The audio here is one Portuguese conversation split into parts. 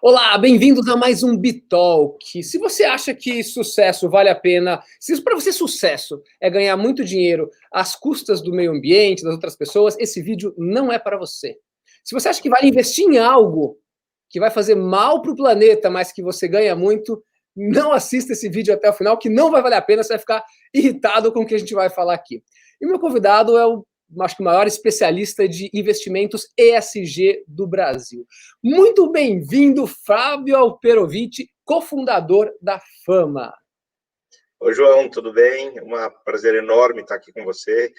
Olá, bem-vindos a mais um Bitalk. Se você acha que sucesso vale a pena, se para você sucesso é ganhar muito dinheiro às custas do meio ambiente, das outras pessoas, esse vídeo não é para você. Se você acha que vale investir em algo que vai fazer mal para o planeta, mas que você ganha muito, não assista esse vídeo até o final, que não vai valer a pena, você vai ficar irritado com o que a gente vai falar aqui. E o meu convidado é acho que o maior especialista de investimentos ESG do Brasil. Muito bem-vindo, Fábio Alperovitch, cofundador da Fama. Oi, João, tudo bem? Um prazer enorme estar aqui com você.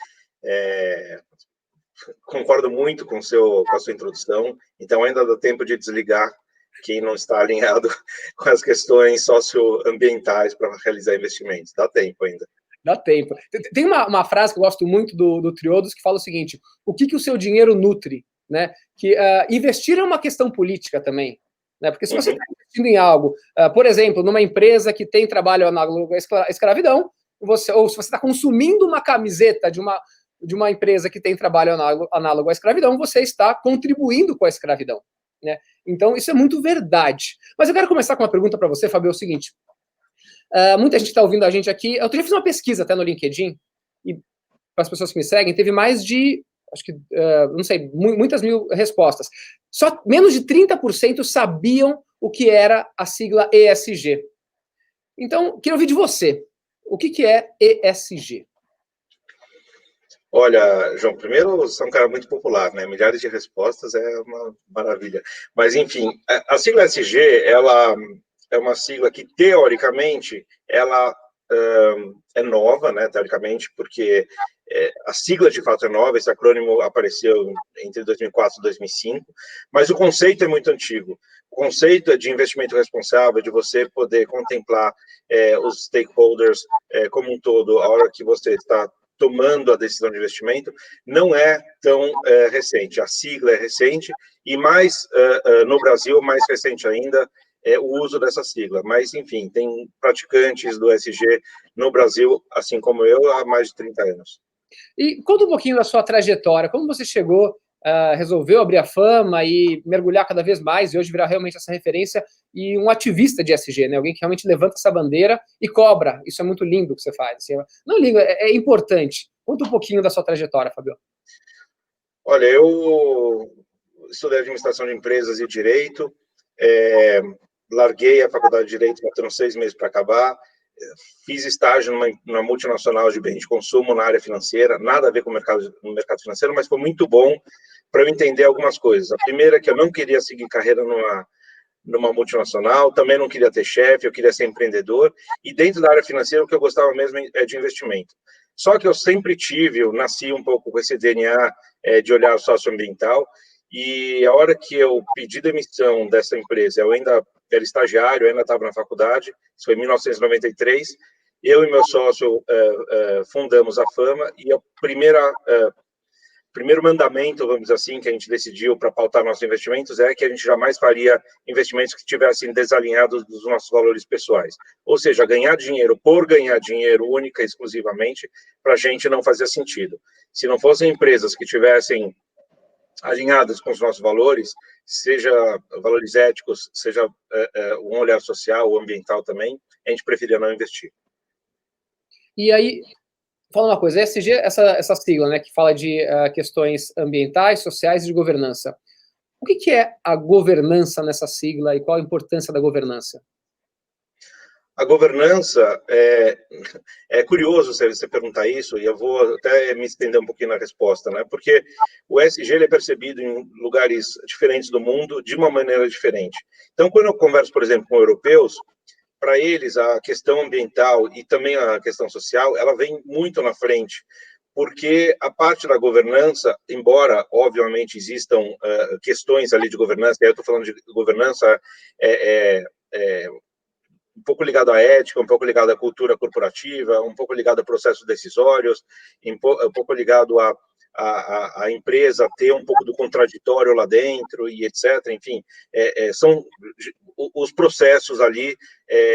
Concordo muito com a sua introdução, então ainda dá tempo de desligar quem não está alinhado com as questões socioambientais para realizar investimentos. Dá tempo ainda. Dá tempo. Tem uma frase que eu gosto muito do Triodos que fala o seguinte: o que o seu dinheiro nutre? Né? Que investir é uma questão política também. Né? Porque se você está investindo em algo, por exemplo, numa empresa que tem trabalho análogo à escravidão, ou se você está consumindo uma camiseta de uma empresa que tem trabalho análogo à escravidão, você está contribuindo com a escravidão. Né? Então, isso é muito verdade. Mas eu quero começar com uma pergunta para você, Fábio, é o seguinte. Muita gente está ouvindo a gente aqui. Eu fiz uma pesquisa até no LinkedIn, e para as pessoas que me seguem, teve mais de, acho que, não sei, muitas mil respostas. Só menos de 30% sabiam o que era a sigla ESG. Então, queria ouvir de você. O que é ESG? Olha, João, primeiro, você é um cara muito popular, né? Milhares de respostas é uma maravilha. Mas, enfim, a sigla ESG, ela é uma sigla que, teoricamente, ela é nova, né, teoricamente, porque a sigla, de fato, é nova, esse acrônimo apareceu entre 2004 e 2005, mas o conceito é muito antigo. O conceito é de investimento responsável, de você poder contemplar os stakeholders como um todo, a hora que você está tomando a decisão de investimento, não é tão recente. A sigla é recente e mais, no Brasil, mais recente ainda, o uso dessa sigla. Mas, enfim, tem praticantes do ESG no Brasil, assim como eu, há mais de 30 anos. E conta um pouquinho da sua trajetória, como você chegou, resolveu abrir a Fama e mergulhar cada vez mais, e hoje virar realmente essa referência e um ativista de ESG, né? Alguém que realmente levanta essa bandeira e cobra. Isso é muito lindo que você faz. Assim, não lindo, é importante. Conta um pouquinho da sua trajetória, Fabio. Olha, eu estudei administração de empresas e direito, larguei a faculdade de direito, faltando 6 meses para acabar, fiz estágio numa multinacional de bens de consumo na área financeira, nada a ver com o mercado financeiro, mas foi muito bom para eu entender algumas coisas. A primeira é que eu não queria seguir carreira numa multinacional, também não queria ter chefe, eu queria ser empreendedor, e dentro da área financeira o que eu gostava mesmo é de investimento. Só que eu sempre eu nasci um pouco com esse DNA de olhar socioambiental, e a hora que eu pedi demissão dessa empresa, eu ainda era estagiário, eu ainda estava na faculdade, isso foi em 1993, eu e meu sócio fundamos a Fama, e a primeiro mandamento, vamos dizer assim, que a gente decidiu para pautar nossos investimentos é que a gente jamais faria investimentos que estivessem desalinhados dos nossos valores pessoais. Ou seja, ganhar dinheiro por ganhar dinheiro única e exclusivamente, para a gente não fazia sentido. Se não fossem empresas que tivessem alinhadas com os nossos valores, seja valores éticos, seja um olhar social ou ambiental também, a gente preferia não investir. E aí, fala uma coisa, ESG, essa sigla, né, que fala de questões ambientais, sociais e de governança. O que é a governança nessa sigla e qual a importância da governança? A governança, é curioso você perguntar isso, e eu vou até me estender um pouquinho na resposta, né? Porque o ESG ele é percebido em lugares diferentes do mundo de uma maneira diferente. Então, quando eu converso, por exemplo, com europeus, para eles a questão ambiental e também a questão social, ela vem muito na frente, porque a parte da governança, embora, obviamente, existam questões ali de governança, eu estou falando de governança um pouco ligado à ética, um pouco ligado à cultura corporativa, um pouco ligado a processos decisórios, um pouco ligado a empresa ter um pouco do contraditório lá dentro e etc. Enfim, são os processos ali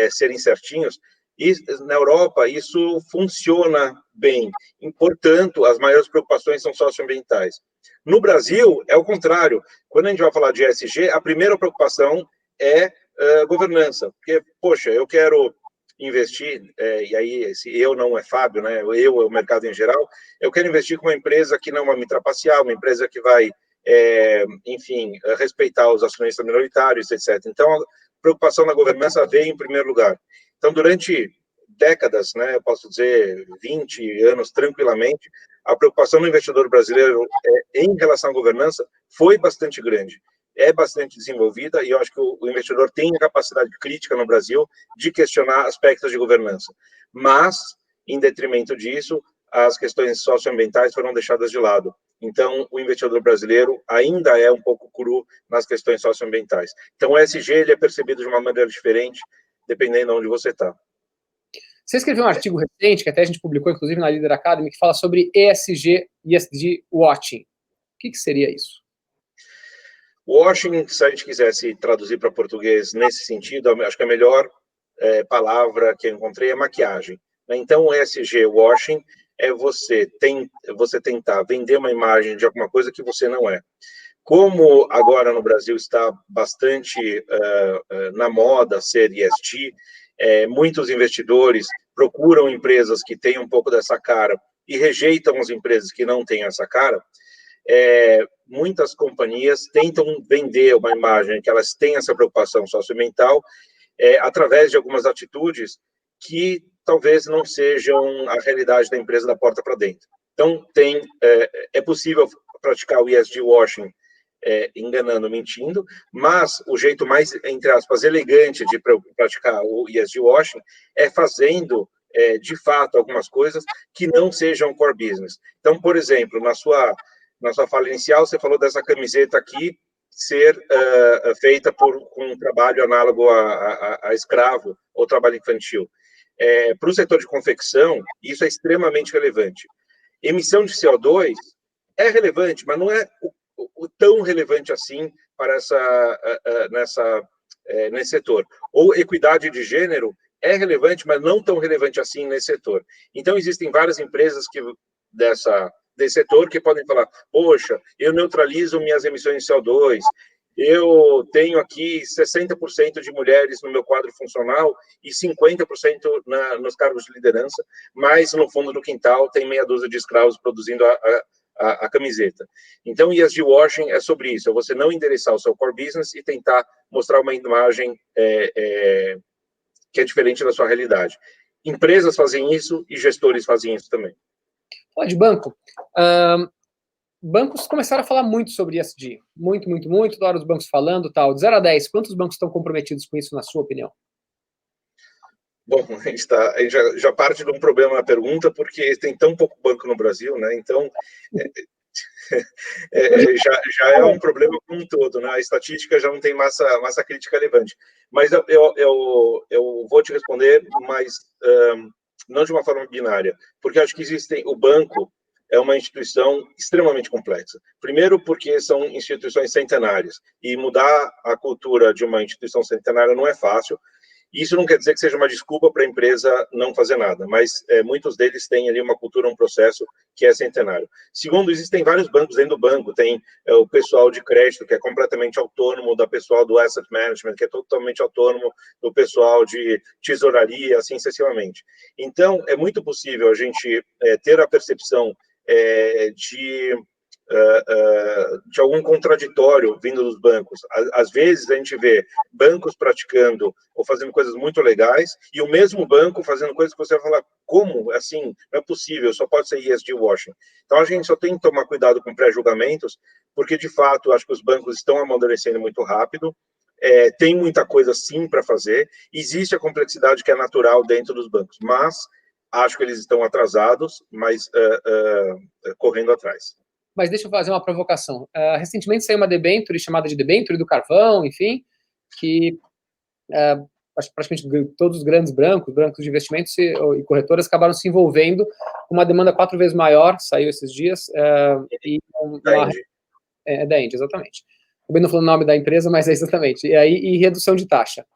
serem certinhos. E na Europa isso funciona bem. E, portanto, as maiores preocupações são socioambientais. No Brasil, é o contrário. Quando a gente vai falar de ESG, a primeira preocupação é governança. Porque, poxa, eu quero investir, e aí esse eu não é Fábio, né? Eu é o mercado em geral, eu quero investir com uma empresa que não vai me trapacear, uma empresa que vai, enfim, respeitar os acionistas minoritários, etc. Então, a preocupação na governança veio em primeiro lugar. Então, durante décadas, né, eu posso dizer 20 anos tranquilamente, a preocupação do investidor brasileiro em relação à governança foi bastante grande, é bastante desenvolvida, e eu acho que o investidor tem a capacidade crítica no Brasil de questionar aspectos de governança. Mas, em detrimento disso, as questões socioambientais foram deixadas de lado. Então, o investidor brasileiro ainda é um pouco cru nas questões socioambientais. Então, o ESG ele é percebido de uma maneira diferente, dependendo de onde você está. Você escreveu um artigo recente, que até a gente publicou, inclusive, na Leader Academy, que fala sobre ESG Watching. O que seria isso? Washing, se a gente quisesse traduzir para português nesse sentido, acho que a melhor palavra que eu encontrei é maquiagem. Então, o ESG washing é você tentar vender uma imagem de alguma coisa que você não é. Como agora no Brasil está bastante na moda ser ESG, muitos investidores procuram empresas que têm um pouco dessa cara e rejeitam as empresas que não têm essa cara. Muitas companhias tentam vender uma imagem que elas têm essa preocupação socioambiental através de algumas atitudes que talvez não sejam a realidade da empresa da porta para dentro. Então, é possível praticar o ESG washing enganando, mentindo, mas o jeito mais, entre aspas, elegante de praticar o ESG washing é fazendo, de fato, algumas coisas que não sejam core business. Então, por exemplo, na sua fala inicial, você falou dessa camiseta aqui ser feita com um trabalho análogo a escravo ou trabalho infantil. Para o setor de confecção, isso é extremamente relevante. Emissão de CO2 é relevante, mas não é tão relevante assim para nesse setor. Ou equidade de gênero é relevante, mas não tão relevante assim nesse setor. Então, existem várias empresas desse setor que podem falar, poxa, eu neutralizo minhas emissões de CO2, eu tenho aqui 60% de mulheres no meu quadro funcional e 50% nos cargos de liderança, mas no fundo do quintal tem meia dúzia de escravos produzindo a camiseta. Então, ESG washing é sobre isso, é você não endereçar o seu core business e tentar mostrar uma imagem que é diferente da sua realidade. Empresas fazem isso e gestores fazem isso também. De banco. Bancos começaram a falar muito sobre ESG. Muito, da hora dos bancos falando, tal. De 0 a 10, quantos bancos estão comprometidos com isso, na sua opinião? Bom, a gente já parte de um problema na pergunta, porque tem tão pouco banco no Brasil, né? Então, já é um problema como um todo, né? A estatística já não tem massa crítica relevante. Mas eu vou te responder, mas não de uma forma binária, porque acho que o banco é uma instituição extremamente complexa. Primeiro, porque são instituições centenárias, e mudar a cultura de uma instituição centenária não é fácil. Isso não quer dizer que seja uma desculpa para a empresa não fazer nada, mas muitos deles têm ali uma cultura, um processo que é centenário. Segundo, existem vários bancos dentro do banco, tem o pessoal de crédito, que é completamente autônomo, da pessoal do asset management, que é totalmente autônomo, do pessoal de tesouraria, assim sucessivamente. Então, é muito possível a gente ter a percepção de algum contraditório vindo dos bancos. Às vezes a gente vê bancos praticando ou fazendo coisas muito legais e o mesmo banco fazendo coisas que você vai falar, como? Assim, não é possível, só pode ser ESG washing. Então a gente só tem que tomar cuidado com pré-julgamentos, porque de fato acho que os bancos estão amadurecendo muito rápido, tem muita coisa sim para fazer, existe a complexidade que é natural dentro dos bancos, mas acho que eles estão atrasados, mas correndo atrás. Mas deixa eu fazer uma provocação. Recentemente saiu uma debenture chamada de debenture do carvão, enfim, que acho que praticamente todos os grandes bancos de investimentos e corretoras acabaram se envolvendo com uma demanda 4 vezes maior, saiu esses dias, da Ende, exatamente. Acabei não falando o nome da empresa, mas é exatamente. E redução de taxa.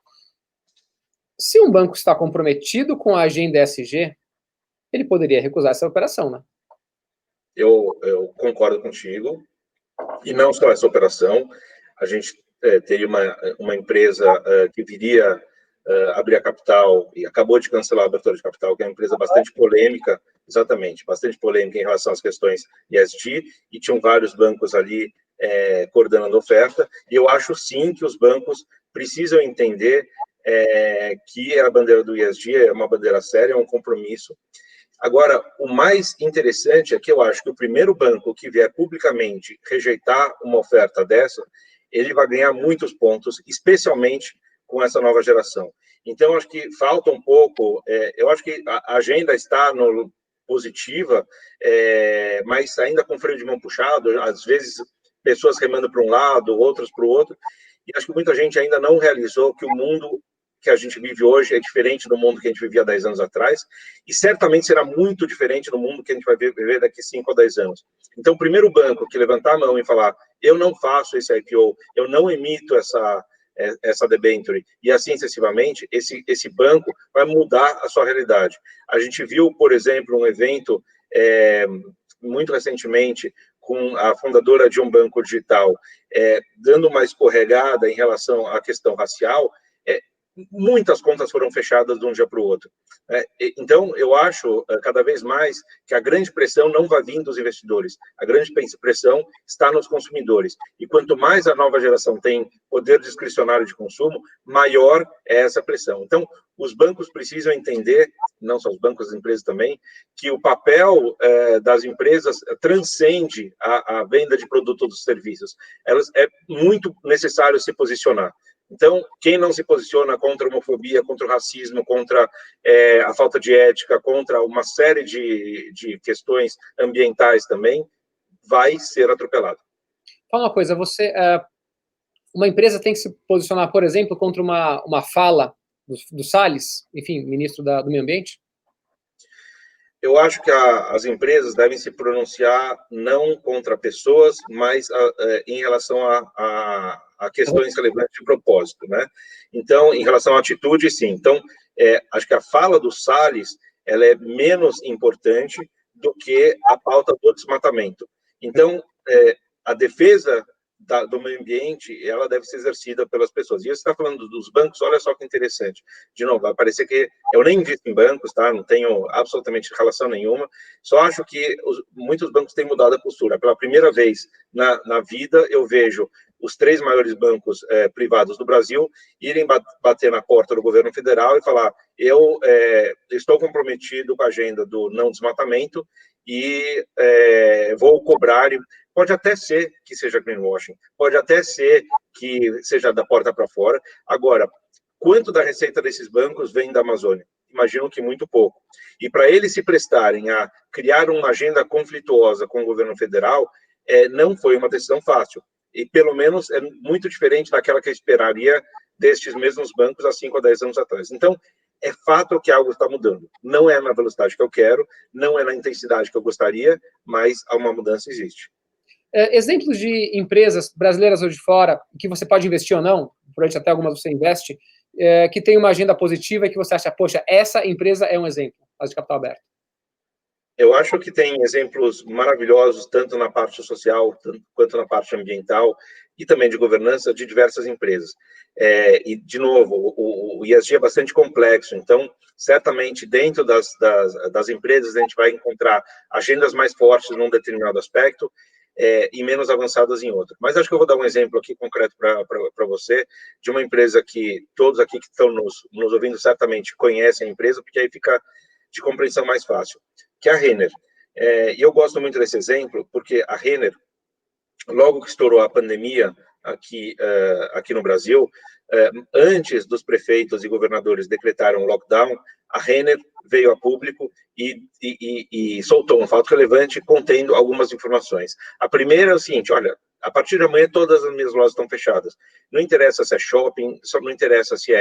Se um banco está comprometido com a agenda ESG, ele poderia recusar essa operação, né? Eu concordo contigo, e não só essa operação, a gente teria uma empresa que viria abrir a capital e acabou de cancelar a abertura de capital, que é uma empresa bastante polêmica, exatamente, bastante polêmica em relação às questões ESG, e tinham vários bancos ali coordenando a oferta, e eu acho sim que os bancos precisam entender que a bandeira do ESG é uma bandeira séria, é um compromisso. Agora, o mais interessante é que eu acho que o primeiro banco que vier publicamente rejeitar uma oferta dessa, ele vai ganhar muitos pontos, especialmente com essa nova geração. Então, acho que falta um pouco, eu acho que a agenda está no positiva, mas ainda com freio de mão puxado, às vezes pessoas remando para um lado, outras para o outro, e acho que muita gente ainda não realizou que o mundo que a gente vive hoje é diferente do mundo que a gente vivia 10 anos atrás, e certamente será muito diferente do mundo que a gente vai viver daqui 5 ou 10 anos. Então, o primeiro banco que levantar a mão e falar, eu não faço esse IPO, eu não emito essa debenture, e assim sucessivamente, esse banco vai mudar a sua realidade. A gente viu, por exemplo, um evento muito recentemente com a fundadora de um banco digital dando uma escorregada em relação à questão racial, muitas contas foram fechadas de um dia para o outro. Então, eu acho cada vez mais que a grande pressão não vai vir dos investidores, a grande pressão está nos consumidores. E quanto mais a nova geração tem poder discricionário de consumo, maior é essa pressão. Então, os bancos precisam entender, não só os bancos, as empresas também, que o papel das empresas transcende a venda de produtos ou serviços. É muito necessário se posicionar. Então, quem não se posiciona contra a homofobia, contra o racismo, contra a falta de ética, contra uma série de questões ambientais também, vai ser atropelado. Fala uma coisa, uma empresa tem que se posicionar, por exemplo, contra uma fala do Salles, enfim, ministro do Meio Ambiente? Eu acho que as empresas devem se pronunciar não contra pessoas, mas em relação a questões relevantes de propósito, né? Então, em relação à atitude, sim. Então, acho que a fala do Salles, ela é menos importante do que a pauta do desmatamento. Então, a defesa do meio ambiente, ela deve ser exercida pelas pessoas. E você está falando dos bancos, olha só que interessante. De novo, vai parecer que eu nem invisto em bancos, tá? Não tenho absolutamente relação nenhuma. Só acho que muitos bancos têm mudado a postura. Pela primeira vez na vida, eu vejo os 3 maiores bancos privados do Brasil irem bater na porta do governo federal e falar: eu estou comprometido com a agenda do não desmatamento e vou cobrar. Pode até ser que seja greenwashing, pode até ser que seja da porta para fora. Agora, quanto da receita desses bancos vem da Amazônia? Imagino que muito pouco. E para eles se prestarem a criar uma agenda conflituosa com o governo federal, não foi uma decisão fácil. E, pelo menos, é muito diferente daquela que eu esperaria destes mesmos bancos há 5 ou 10 anos atrás. Então, é fato que algo está mudando. Não é na velocidade que eu quero, não é na intensidade que eu gostaria, mas uma mudança existe. Exemplos de empresas brasileiras ou de fora, que você pode investir ou não, provavelmente até algumas você investe, que tem uma agenda positiva e que você acha, poxa, essa empresa é um exemplo, as de capital aberto. Eu acho que tem exemplos maravilhosos, tanto na parte social, quanto na parte ambiental, e também de governança de diversas empresas. E, de novo, o ESG é bastante complexo, então, certamente, dentro das empresas, a gente vai encontrar agendas mais fortes num determinado aspecto, e menos avançadas em outro. Mas acho que eu vou dar um exemplo aqui concreto para você, de uma empresa que todos aqui que estão nos ouvindo certamente conhecem a empresa, porque aí fica de compreensão mais fácil, que é a Renner. E eu gosto muito desse exemplo, porque a Renner, logo que estourou a pandemia aqui no Brasil, antes dos prefeitos e governadores decretarem um lockdown, a Renner veio a público e soltou um fato relevante contendo algumas informações. A primeira é o seguinte: olha, a partir de amanhã todas as minhas lojas estão fechadas. Não interessa se é shopping, só não interessa se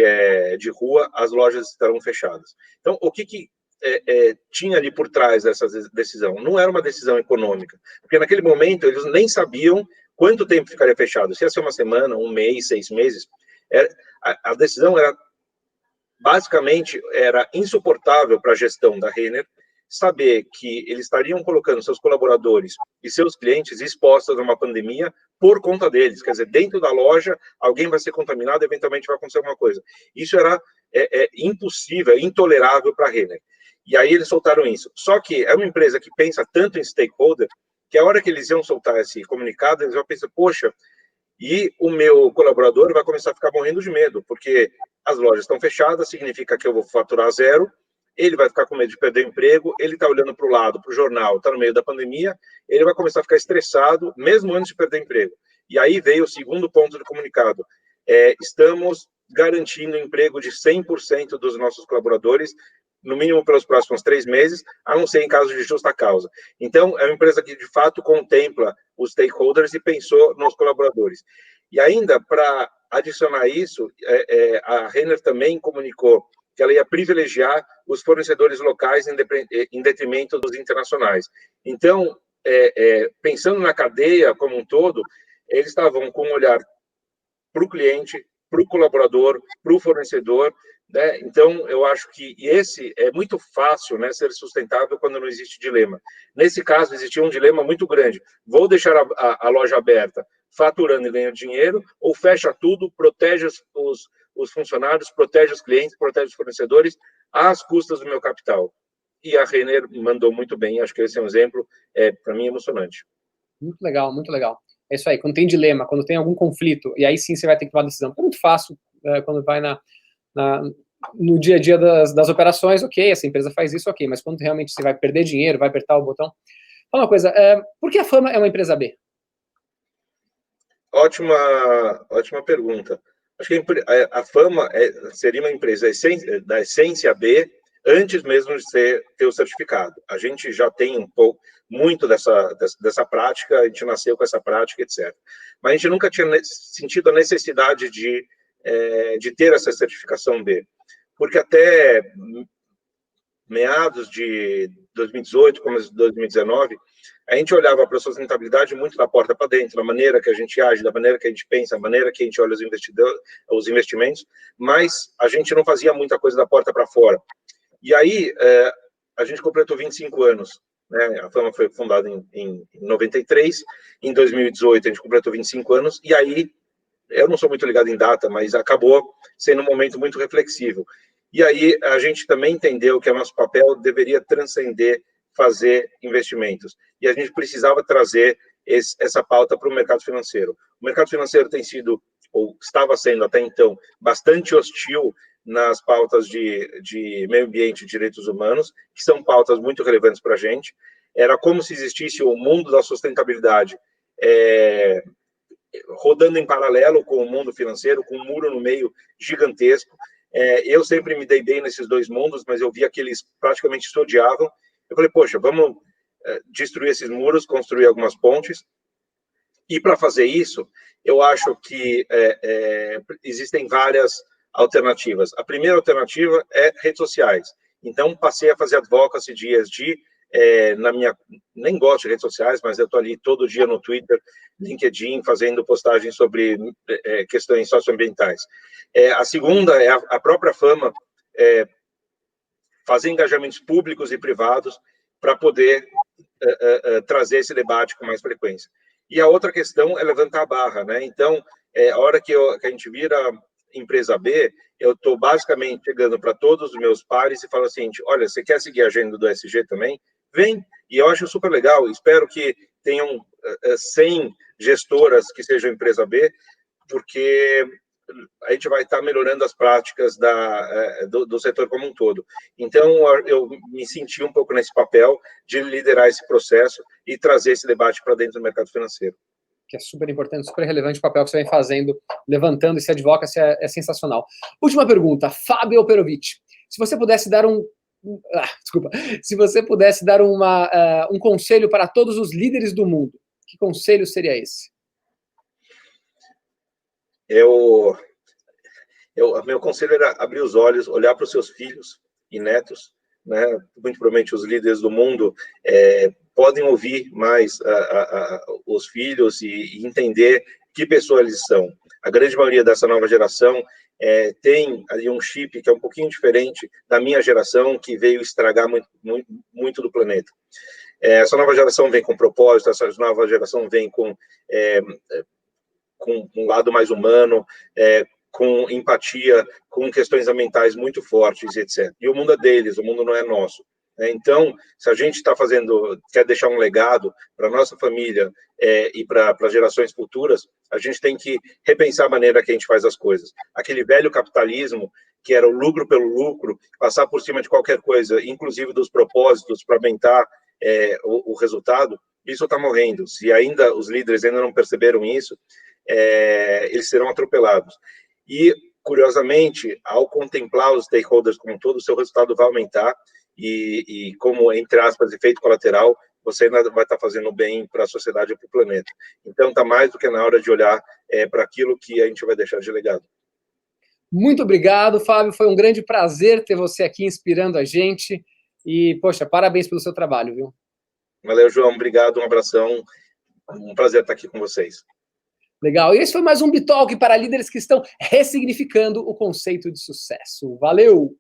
é de rua, as lojas estarão fechadas. Então, o que tinha ali por trás dessa decisão? Não era uma decisão econômica, porque naquele momento eles nem sabiam quanto tempo ficaria fechado, se ia ser uma semana, um mês, 6 meses. A decisão era, basicamente, era insuportável para a gestão da Renner saber que eles estariam colocando seus colaboradores e seus clientes expostos a uma pandemia por conta deles. Quer dizer, dentro da loja, alguém vai ser contaminado, eventualmente vai acontecer alguma coisa. Isso era impossível, intolerável para a Renner. E aí eles soltaram isso. Só que é uma empresa que pensa tanto em stakeholder, que a hora que eles iam soltar esse comunicado, eles vão pensar, poxa, e o meu colaborador vai começar a ficar morrendo de medo, porque as lojas estão fechadas, significa que eu vou faturar zero, ele vai ficar com medo de perder o emprego, ele está olhando para o lado, para o jornal, está no meio da pandemia, ele vai começar a ficar estressado, mesmo antes de perder o emprego. E aí veio o segundo ponto do comunicado. Estamos garantindo emprego de 100% dos nossos colaboradores, no mínimo pelos próximos 3 meses, a não ser em caso de justa causa. Então, é uma empresa que, de fato, contempla os stakeholders e pensou nos colaboradores. E ainda, para adicionar isso, a Renner também comunicou que ela ia privilegiar os fornecedores locais em detrimento dos internacionais. Então, pensando na cadeia como um todo, eles estavam com um olhar para o cliente, para o colaborador, para o fornecedor, né? Então, eu acho que esse é muito fácil, né, ser sustentável quando não existe dilema. Nesse caso, existia um dilema muito grande. Vou deixar a loja aberta, faturando e ganhando dinheiro, ou fecha tudo, protege os funcionários, protege os clientes, protege os fornecedores, às custas do meu capital. E a Renner mandou muito bem. Acho que esse é um exemplo, para mim, emocionante. Muito legal, muito legal. É isso aí, quando tem dilema, quando tem algum conflito, e aí sim você vai ter que tomar decisão. É muito fácil quando vai no dia a dia das operações, ok, essa empresa faz isso, ok, mas quando realmente você vai perder dinheiro, vai apertar o botão. Fala uma coisa, por que a Fama é uma empresa B? Ótima pergunta. Acho que a Fama seria uma empresa da essência B, antes mesmo de ter o certificado. A gente já tem muito dessa prática, a gente nasceu com essa prática, etc. Mas a gente nunca tinha sentido a necessidade de ter essa certificação B, porque até meados de 2018, começo de 2019, a gente olhava para a sustentabilidade muito da porta para dentro, da maneira que a gente age, da maneira que a gente pensa, da maneira que a gente olha os investimentos, mas a gente não fazia muita coisa da porta para fora. E aí, a gente completou 25 anos, né? A Fama foi fundada em 93, em 2018 a gente completou 25 anos, e aí, eu não sou muito ligado em data, mas acabou sendo um momento muito reflexivo. E aí, a gente também entendeu que o nosso papel deveria transcender fazer investimentos. E a gente precisava trazer essa pauta para o mercado financeiro. O mercado financeiro tem sido, ou estava sendo até então, bastante hostil nas pautas de meio ambiente e direitos humanos, que são pautas muito relevantes para a gente. Era como se existisse o mundo da sustentabilidade rodando em paralelo com o mundo financeiro, com um muro no meio gigantesco. Eu sempre me dei bem nesses dois mundos, mas eu via que eles praticamente se odiavam. Eu falei, poxa, vamos destruir esses muros, construir algumas pontes. E para fazer isso, eu acho que existem várias alternativas. A primeira alternativa é redes sociais. Então, passei a fazer advocacy dias nem gosto de redes sociais, mas eu estou ali todo dia no Twitter, LinkedIn, fazendo postagens sobre questões socioambientais. A segunda é a própria Fama fazer engajamentos públicos e privados para poder trazer esse debate com mais frequência. E a outra questão é levantar a barra, né? Então, a hora que a gente vira empresa B, eu estou basicamente chegando para todos os meus pares e falo assim, olha, você quer seguir a agenda do ESG também? Vem, e eu acho super legal, espero que tenham 100 gestoras que sejam empresa B, porque a gente vai estar melhorando as práticas do setor como um todo. Então, eu me senti um pouco nesse papel de liderar esse processo e trazer esse debate para dentro do mercado financeiro. Que é super importante, super relevante o papel que você vem fazendo, levantando esse advocacy é sensacional. Última pergunta, Fábio Perovic. Se você pudesse dar se você pudesse dar um conselho para todos os líderes do mundo, que conselho seria esse? Meu conselho era abrir os olhos, olhar para os seus filhos e netos, né? Muito provavelmente os líderes do mundo podem ouvir mais os filhos e entender que pessoa eles são. A grande maioria dessa nova geração tem ali um chip que é um pouquinho diferente da minha geração, que veio estragar muito do planeta. Essa nova geração vem com propósito, essa nova geração vem com um lado mais humano, com empatia, com questões ambientais muito fortes, etc. E o mundo é deles, o mundo não é nosso. Então, se a gente quer deixar um legado para a nossa família e para as gerações futuras, a gente tem que repensar a maneira que a gente faz as coisas. Aquele velho capitalismo, que era o lucro pelo lucro, passar por cima de qualquer coisa, inclusive dos propósitos, para aumentar o resultado, isso está morrendo. Se ainda os líderes ainda não perceberam isso, eles serão atropelados. E, curiosamente, ao contemplar os stakeholders como um todo, o seu resultado vai aumentar e como, entre aspas, efeito colateral, você ainda vai estar fazendo bem para a sociedade e para o planeta. Então, está mais do que na hora de olhar para aquilo que a gente vai deixar de legado. Muito obrigado, Fábio. Foi um grande prazer ter você aqui inspirando a gente. E, poxa, parabéns pelo seu trabalho, viu? Valeu, João. Obrigado, um abração. Um prazer estar aqui com vocês. Legal. E esse foi mais um Bitalk para líderes que estão ressignificando o conceito de sucesso. Valeu!